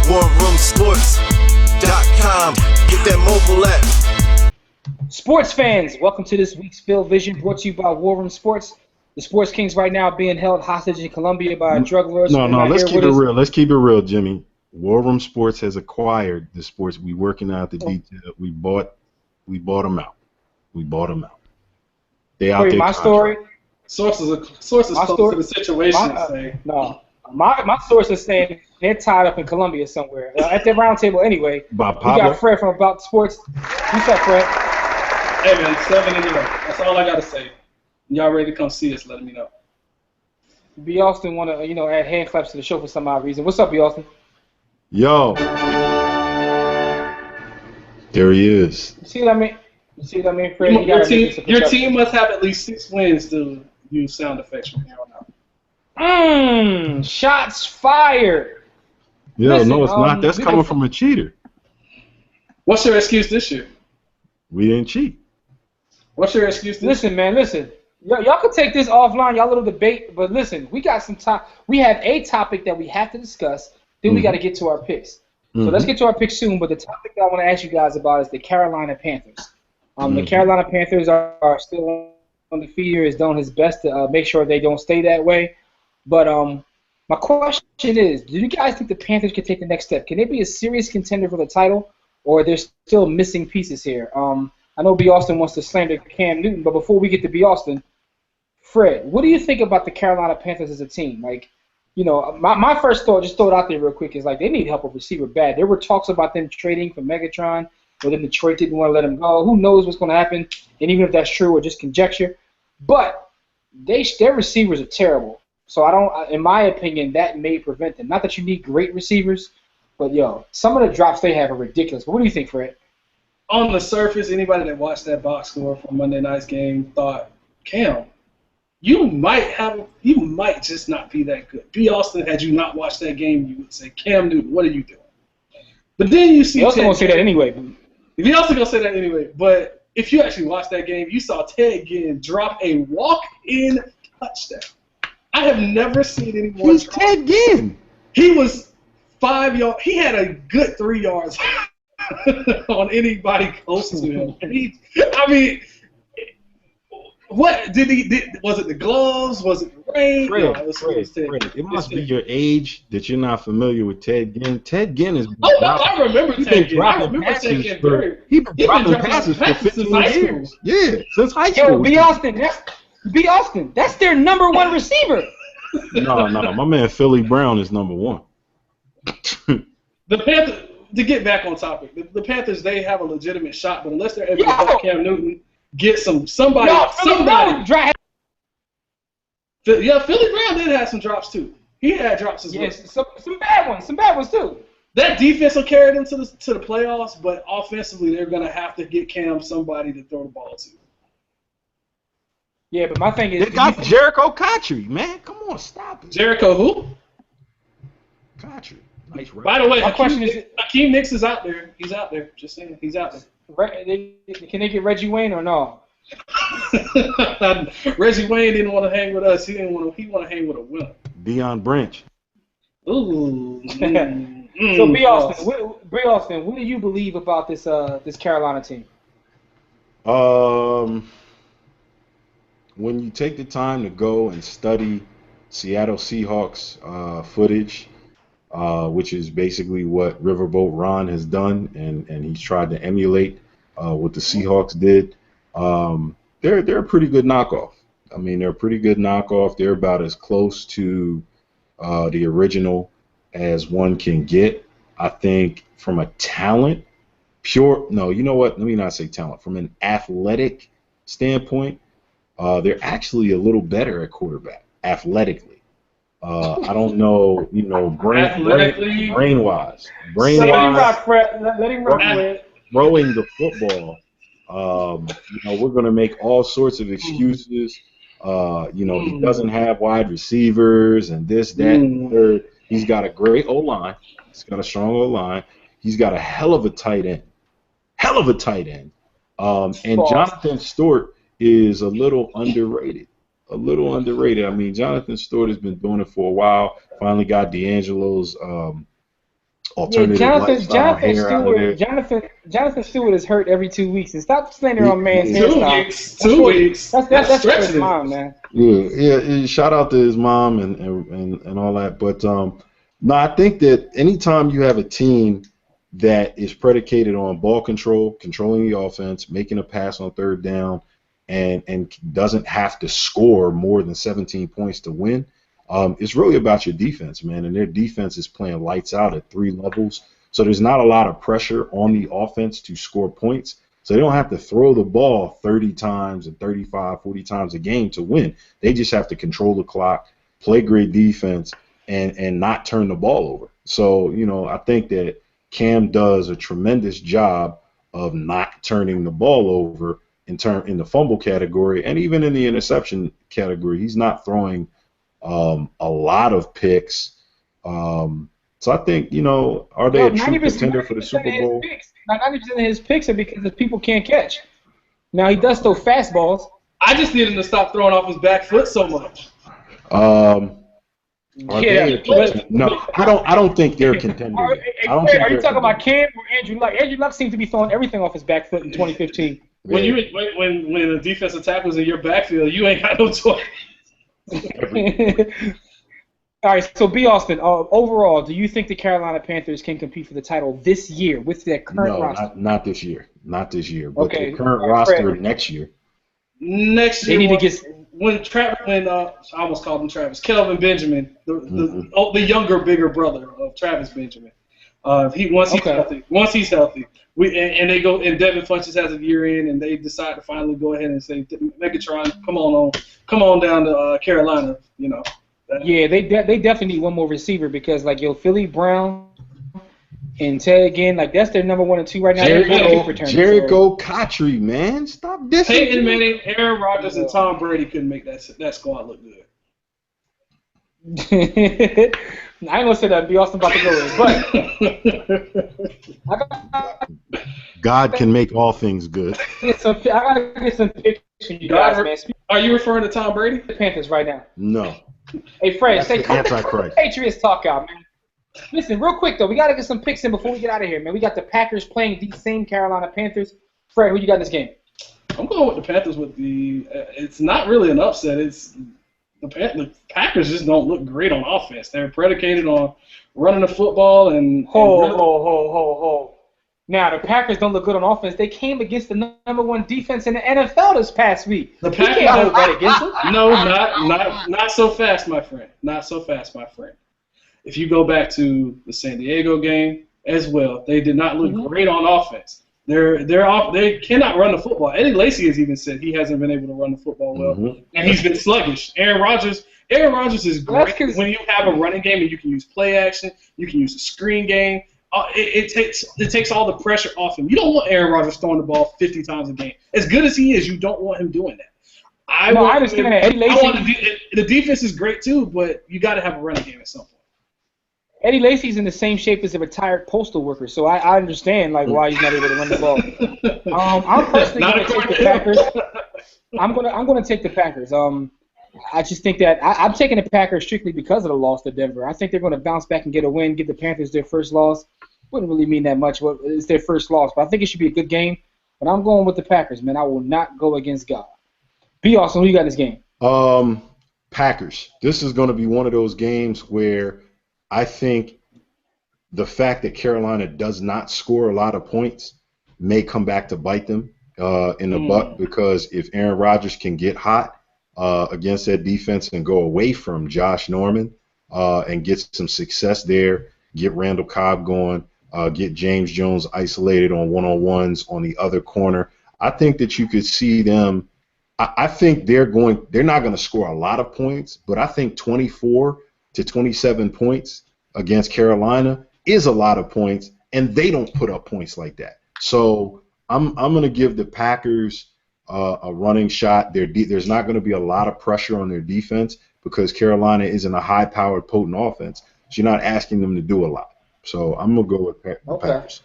warroomsports.com. Get that mobile app. Sports fans, welcome to this week's Field Vision, brought to you by War Room Sports. The Sports Kings right now being held hostage in Colombia by drug lords. No, let's keep it real. Let's keep it real, Jimmy. War Room Sports has acquired the sports. We working out the detail. We bought them out. They out there. My story. Sources close to the situation say. No, my source is saying they're tied up in Colombia somewhere at the round table anyway. We got Fred from About Sports. What's up, Fred? Hey man, 7-0. That's all I gotta say. Y'all ready to come see us? Let me know. B. Austin want to add hand claps to the show for some odd reason. What's up, B. Austin? Yo, there he is. You see what I mean? Fred? Your team must have at least 6 wins to use sound effects from here on out. Shots fired. Yo, listen, no, it's not. That's coming from a cheater. What's your excuse this year? We didn't cheat. What's your excuse this year? Listen. Y'all can take this offline, y'all little debate, but listen, we got some time. We have a topic that we have to discuss. Then we got to get to our picks. So let's get to our picks soon. But the topic that I want to ask you guys about is the Carolina Panthers. The Carolina Panthers are still undefeated. Is doing his best to make sure they don't stay that way. But my question is, do you guys think the Panthers can take the next step? Can they be a serious contender for the title, or are there still missing pieces here? I know B. Austin wants to slander Cam Newton, but before we get to B. Austin, Fred, what do you think about the Carolina Panthers as a team? Like, my first thought, just throw it out there real quick, is like they need help with receiver bad. There were talks about them trading for Megatron, but then Detroit didn't want to let him go. Who knows what's going to happen? And even if that's true or just conjecture, but their receivers are terrible. So in my opinion, that may prevent them. Not that you need great receivers, but some of the drops they have are ridiculous. But what do you think, Fred? On the surface, anybody that watched that box score from Monday night's game thought, Cam, you might just not be that good. B. Austin, had you not watched that game, you would say, Cam Newton, what are you doing? But then you see He also gonna say that anyway. He also gonna say that anyway. But if you actually watched that game, you saw Ted Ginn drop a walk-in touchdown. I have never seen anyone. Who's Ted Ginn? He was 5 yards. He had a good 3 yards on anybody close to him. What did he? Was it the gloves? Was it the rain? It must be your age that you're not familiar with Ted Ginn. Ted Ginn is. I remember Ted Ginn. I remember Ted Ginn. He's been dropping passes for 15 years. Yeah, since high school. Yo, B. Austin, that's their number one receiver. No, my man Philly Brown is number one. The Panthers, to get back on topic, the Panthers, they have a legitimate shot, but unless they're able to help Cam Newton get somebody. Philly Brown did have some drops too. He had drops as well. Yes, some bad ones too. That defense will carry them to the playoffs, but offensively they're gonna have to get Cam somebody to throw the ball to. Yeah, but my thing is they got Jericho Cotchery, man. Come on, stop it. Jericho who? Cotchery. Nice. By the way, Hakeem Nicks is out there. He's out there. Just saying, he's out there. Can they get Reggie Wayne or no? Reggie Wayne didn't want to hang with us. He wanted to hang with a winner. Deion Branch. Ooh. So B. Austin, what do you believe about this Carolina team? When you take the time to go and study Seattle Seahawks footage, which is basically what Riverboat Ron has done, and he's tried to emulate what the Seahawks did. They're a pretty good knockoff. I mean, they're a pretty good knockoff. They're about as close to the original as one can get. I think from a talent, you know what? Let me not say talent. From an athletic standpoint, they're actually a little better at quarterback, athletically. I don't know, brain-wise. Let him rock, Fred. Let him rock, Fred. Throwing the football, we're going to make all sorts of excuses. He doesn't have wide receivers and this, that, and third. He's got a great O-line. He's got a strong O-line. He's got a hell of a tight end. And Jonathan Stewart is a little underrated. I mean, Jonathan Stewart has been doing it for a while. Finally got D'Angelo's Yeah, alternative lifestyle hair out of there. Jonathan Stewart is hurt every 2 weeks, and stop slandering on man's Yeah. hairstyle. 2 weeks. That's his mom, man. Yeah. Shout out to his mom and all that. But no, I think that anytime you have a team that is predicated on ball control, controlling the offense, making a pass on third down, and doesn't have to score more than 17 points to win, it's really about your defense, man. And their defense is playing lights out at 3 levels. So there's not a lot of pressure on the offense to score points. So they don't have to throw the ball 30 times and 35, 40 times a game to win. They just have to control the clock, play great defense, and not turn the ball over. So, I think that Cam does a tremendous job of not turning the ball over in the fumble category, and even in the interception category. He's not throwing a lot of picks. So I think, are they a true contender for the Super Bowl? 90% of his picks are because the people can't catch. Now, he does throw fastballs. I just need him to stop throwing off his back foot so much. No, I don't think they're contenders. Are you talking about Cam or Andrew Luck? Andrew Luck seemed to be throwing everything off his back foot in 2015. When the defensive tackle's in your backfield, you ain't got no choice. All right, so B. Austin, overall, do you think the Carolina Panthers can compete for the title this year with their current roster? Not this year. Not this year. But Okay. the current roster next year. Next year, They need to get. I almost called him Travis, Kelvin Benjamin, the younger, bigger brother of Travis Benjamin. Once he's healthy, and they go, and Devin Funchess has a year in, and they decide to finally go ahead and say, Megatron, come on down to Carolina, Yeah, they definitely need one more receiver because Philly Brown and Ted again, that's their number 1 and 2 right now. Jericho Cotchery, man, stop dissing. Peyton Manning, Aaron Rodgers, and Tom Brady couldn't make that squad look good. I ain't gonna say that. B. Austin about to go in, but God can make all things good. I gotta get some pictures from you guys, man. Are you referring to Tom Brady? The Panthers right now. No. Hey, Fred, say Antichrist. Patriots talk out, man. Listen, real quick though, we gotta get some picks in before we get out of here, man. We got the Packers playing these same Carolina Panthers. Fred, who you got in this game? I'm going with the Panthers. It's not really an upset. It's the Packers just don't look great on offense. They're predicated on running the football and. Ho. Now, the Packers don't look good on offense. They came against the number 1 defense in the NFL this past week. The Packers can't hold that against them. No, not so fast, my friend. Not so fast, my friend. If you go back to the San Diego game as well, they did not look great on offense. They cannot run the football. Eddie Lacy has even said he hasn't been able to run the football well, and he's been sluggish. Aaron Rodgers is great when you have a running game and you can use play action, you can use a screen game. It takes all the pressure off him. You don't want Aaron Rodgers throwing the ball 50 times a game. As good as he is, you don't want him doing that. I understand that. Eddie Lacy, the defense is great too, but you got to have a running game at some point. Eddie Lacy's in the same shape as a retired postal worker, so I understand why he's not able to run the ball. I'm personally going to take the Packers. I'm going to take the Packers. I just think that I'm taking the Packers strictly because of the loss to Denver. I think they're going to bounce back and get a win, give the Panthers their first loss. Wouldn't really mean that much. It's their first loss, but I think it should be a good game. But I'm going with the Packers, man. I will not go against God. B. Austin, who you got in this game? Packers. This is going to be one of those games where I think the fact that Carolina does not score a lot of points may come back to bite them in the butt, because if Aaron Rodgers can get hot against that defense and go away from Josh Norman and get some success there, get Randall Cobb going, get James Jones isolated on one-on-ones on the other corner, I think that you could see them. I think they're not going to score a lot of points, but I think 24 to 27 points against Carolina is a lot of points, and they don't put up points like that. So I'm going to give the Packers a running shot. There's not going to be a lot of pressure on their defense because Carolina isn't a high-powered, potent offense. So you're not asking them to do a lot. So I'm going to go with Packers.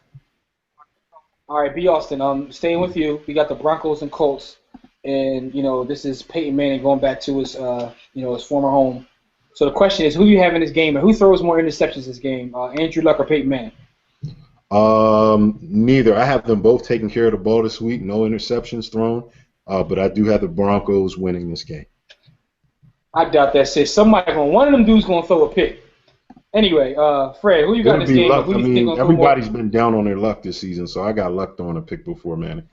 All right, B. Austin, staying with you. We got the Broncos and Colts. And, this is Peyton Manning going back to his, his former home. So the question is, who you have in this game, and who throws more interceptions this game, Andrew Luck or Peyton Manning? Neither. I have them both taking care of the ball this week. No interceptions thrown. But I do have the Broncos winning this game. I doubt that shit. One of them dudes gonna throw a pick. Anyway, Fred, who you got in this game? Luck. Who I you mean, think everybody's been down on their luck this season, so I got Luck throwing a pick before Manning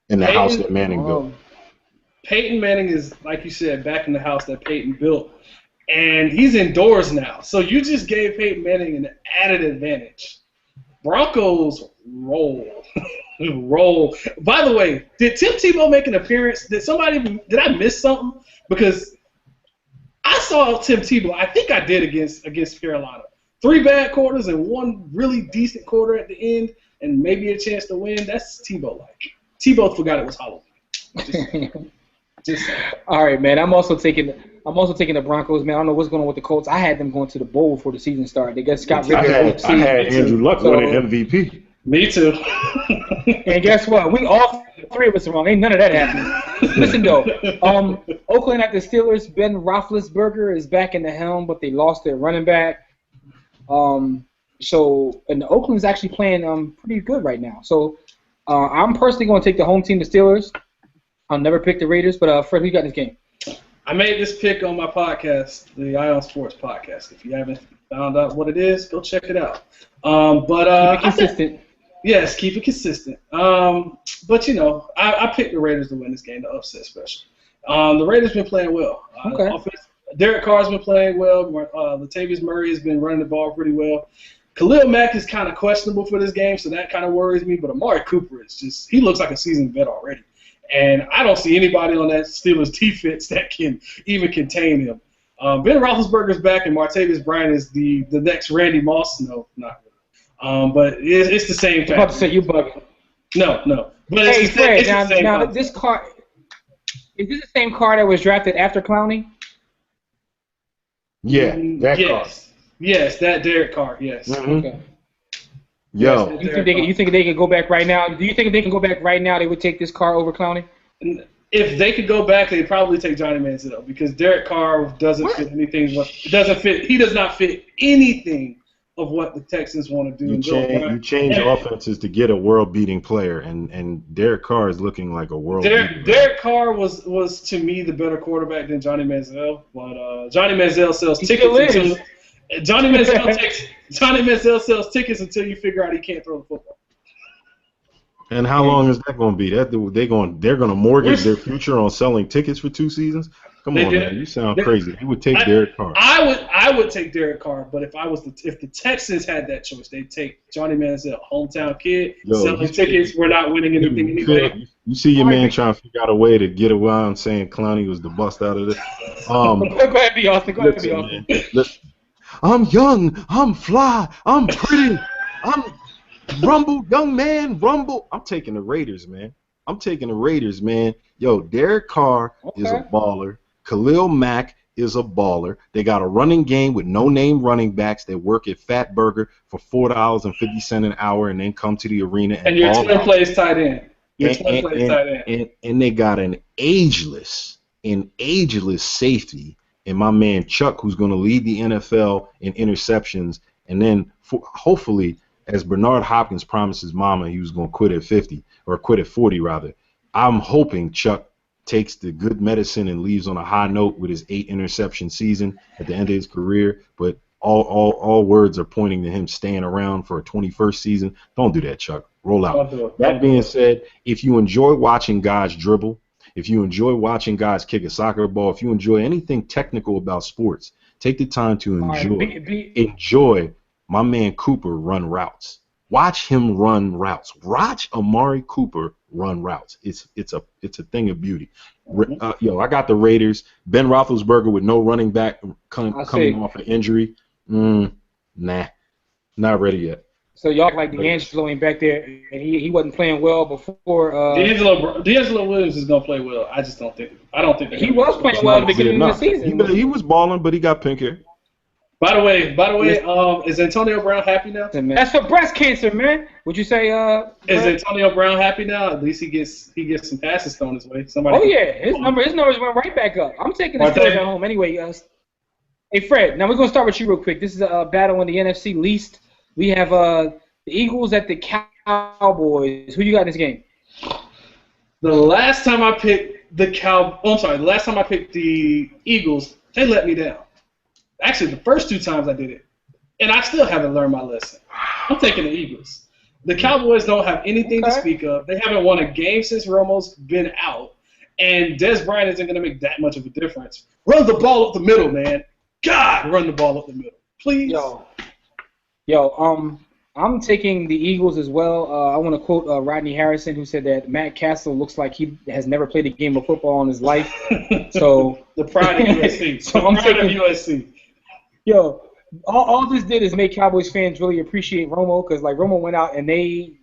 in the house that Manning built. Peyton Manning is, like you said, back in the house that Peyton built, and he's indoors now. So you just gave Peyton Manning an added advantage. Broncos roll. Roll. By the way, did Tim Tebow make an appearance? Did I miss something? Because I saw Tim Tebow, I think I did against Carolina. 3 bad quarters and 1 really decent quarter at the end, and maybe a chance to win. That's Tebow-like. Tebow forgot it was Halloween. Just all right, man. I'm also taking the Broncos, man. I don't know what's going on with the Colts. I had them going to the bowl before the season started. They got Scott Ritter. I had Andrew Luck winning MVP. Me too. And guess what? We all 3 of us are wrong. Ain't none of that happening. Listen though, Oakland at the Steelers. Ben Roethlisberger is back in the helm, but they lost their running back. And the Oakland is actually playing pretty good right now. So I'm personally going to take the home team, the Steelers. I'll never pick the Raiders, but Fred, who you got in this game? I made this pick on my podcast, the Ion Sports podcast. If you haven't found out what it is, go check it out. Keep it consistent. Yes, keep it consistent. But I picked the Raiders to win this game, the upset special. The Raiders been playing well. Okay. Derek Carr's been playing well. Latavius Murray has been running the ball pretty well. Khalil Mack is kind of questionable for this game, so that kind of worries me. But Amari Cooper he looks like a seasoned vet already. And I don't see anybody on that Steelers defense that can even contain him. Ben Roethlisberger's back, and Martavis Bryant is the next Randy Moss. No, not really. But it's the same thing. I'm about to say you bugging. No. But hey, it's Fred, the same now this card, is this the same card that was drafted after Clowney? Yeah, that yes. card. Yes, that Derek Carr, yes. Mm-hmm. Okay. Yo. You think they can go back right now? Do you think if they can go back right now, they would take this car over Clowney? If they could go back, they'd probably take Johnny Manziel because Derek Carr doesn't fit anything. He does not fit anything of what the Texans want to do. You change offenses to get a world-beating player, and Derek Carr is looking like a world-beating Derek Carr was to me the better quarterback than Johnny Manziel, but Johnny Manziel sells tickets. Johnny Manziel sells tickets until you figure out he can't throw the football. And how long is that going to be? They're going to mortgage their future on selling tickets for 2 seasons? Come on, man, you sound crazy. You would take Derek Carr. I would take Derek Carr, but if the Texans had that choice, they'd take Johnny Manziel, hometown kid, selling tickets. We're not winning anything anyway. You see your man trying to figure out a way to get around saying Clowney was the bust out of this. Go ahead, be Austin. Listen. I'm young, I'm fly, I'm pretty, I'm rumble, young man, rumble. I'm taking the Raiders, man. Yo, Derek Carr is a baller. Khalil Mack is a baller. They got a running game with no-name running backs that work at Fat Burger for $4.50 an hour and then come to the arena and your twin plays tight end. And they got an ageless safety. And my man Chuck, who's going to lead the NFL in interceptions, and then hopefully, as Bernard Hopkins promised his mama he was going to quit at 50, or quit at 40 rather, I'm hoping Chuck takes the good medicine and leaves on a high note with his 8 interception season at the end of his career. But all words are pointing to him staying around for a 21st season. Don't do that, Chuck. Roll out. That being said, if you enjoy watching guys dribble, if you enjoy watching guys kick a soccer ball, if you enjoy anything technical about sports, take the time to enjoy my man Cooper run routes. Watch him run routes. Watch Amari Cooper run routes. It's a thing of beauty. I got the Raiders. Ben Roethlisberger with no running back coming off an injury. Nah, not ready yet. So y'all act like D'Angelo ain't back there, and he wasn't playing well before. D'Angelo Williams is gonna play well. I don't think he was playing well at the beginning of the season. He was balling, but he got pink hair. By the way, is Antonio Brown happy now? That's for breast cancer, man. Would you say? Is Antonio Brown happy now? At least he gets some passes thrown his way. His numbers went right back up. I'm taking the Steelers at home anyway. Hey, Fred, now we're going to start with you real quick. This is a battle in the NFC least. We have the Eagles at the Cowboys. Who you got in this game? The last time I picked the last time I picked the Eagles, they let me down. Actually, the first 2 times I did it, and I still haven't learned my lesson. I'm taking the Eagles. The Cowboys don't have anything to speak of. They haven't won a game since Romo's been out, and Des Bryant isn't going to make that much of a difference. Run the ball up the middle, man. God, run the ball up the middle, please. I'm taking the Eagles as well. I want to quote Rodney Harrison, who said that Matt Castle looks like he has never played a game of football in his life. So the pride of USC. So I'm taking USC. All this did is make Cowboys fans really appreciate Romo, because like Romo went out and they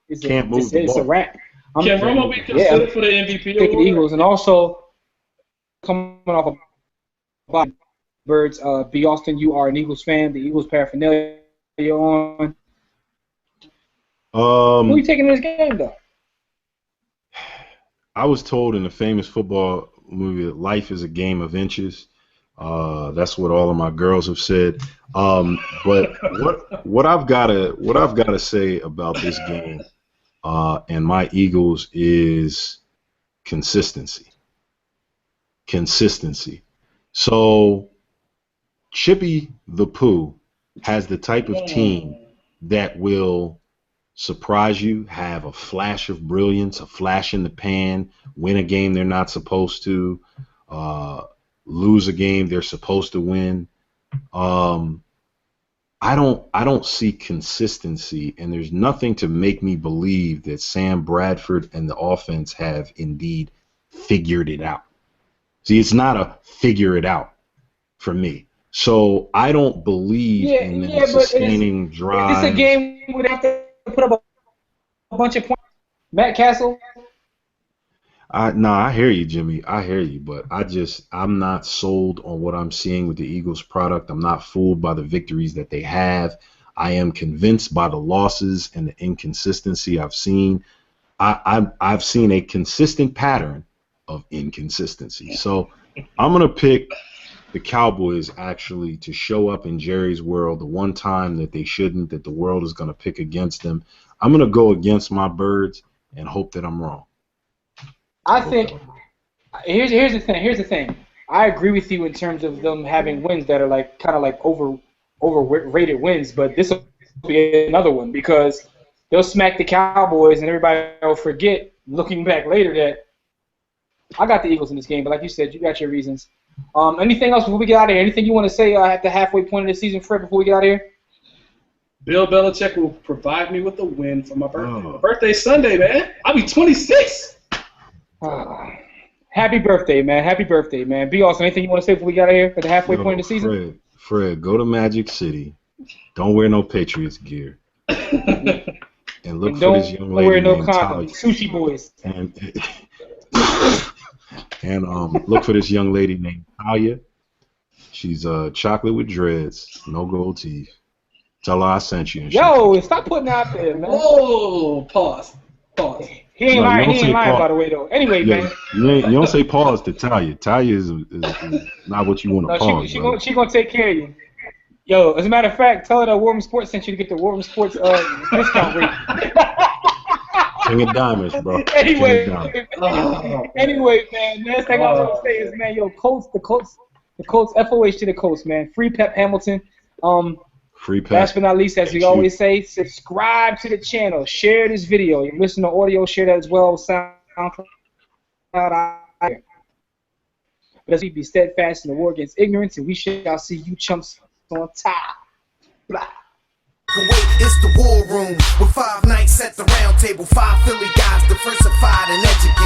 it's a wrap. Can Romo be considered for the MVP award? Taking the Eagles, and also coming off of Birds, B. Austin, you are an Eagles fan. The Eagles paraphernalia you're on. Who are you taking in this game, though? I was told in a famous football movie that life is a game of inches. That's what all of my girls have said. But what I've got to say about this game and my Eagles is consistency. Consistency. So Chippy the Pooh has the type of team that will surprise you, have a flash of brilliance, a flash in the pan, win a game they're not supposed to, lose a game they're supposed to win. I don't see consistency, and there's nothing to make me believe that Sam Bradford and the offense have indeed figured it out. See, it's not a figure it out for me. So I don't believe in the sustaining drive. It's a game we would have to put up a bunch of points. Matt Castle. I hear you, Jimmy. I hear you, but I'm not sold on what I'm seeing with the Eagles product. I'm not fooled by the victories that they have. I am convinced by the losses and the inconsistency I've seen. I've seen a consistent pattern of inconsistency. So I'm going to pick the Cowboys actually to show up in Jerry's world the one time that they shouldn't, that the world is going to pick against them. I'm going to go against my birds and hope that I'm wrong. I think here's the thing. Here's the thing. I agree with you in terms of them having wins that are kind of overrated wins, but this will be another one because they'll smack the Cowboys and everybody will forget looking back later that I got the Eagles in this game. But like you said, you got your reasons. Anything else before we get out of here? Anything you want to say at the halfway point of the season, Fred, before we get out of here? Bill Belichick will provide me with a win for my birthday. My birthday's Sunday, man. I'll be 26. Happy birthday, man. Happy birthday, man. B. Austin, anything you want to say before we get out of here at the halfway point of the season? Fred, go to Magic City. Don't wear no Patriots gear. And look for this young lady named Talia. Sushi boys. And look for this young lady named Talia. She's chocolate with dreads, no gold teeth. Tell her I sent you. Yo, stop putting out there, man. Whoa, pause. He ain't lying. He ain't lying, by the way, though. Anyway, man. You don't say pause to Talia. Talia is not what you want to pause. She gonna take care of you. Yo, as a matter of fact, tell her that Warm Sports sent you to get the Warm Sports discount rate. King of Diamonds, bro. Anyway, man. Last thing I was gonna say is, man, yo, the Colts, FOH to the Colts, man. Free Pep Hamilton. Free Pep. Last but not least, as we always say, subscribe to the channel. Share this video. You listen to audio, share that as well. SoundCloud. Let's be steadfast in the war against ignorance, and we shall see you chumps on top. Blah. It's the war room with 5 nights at the round table. 5 Philly guys diversified and educated.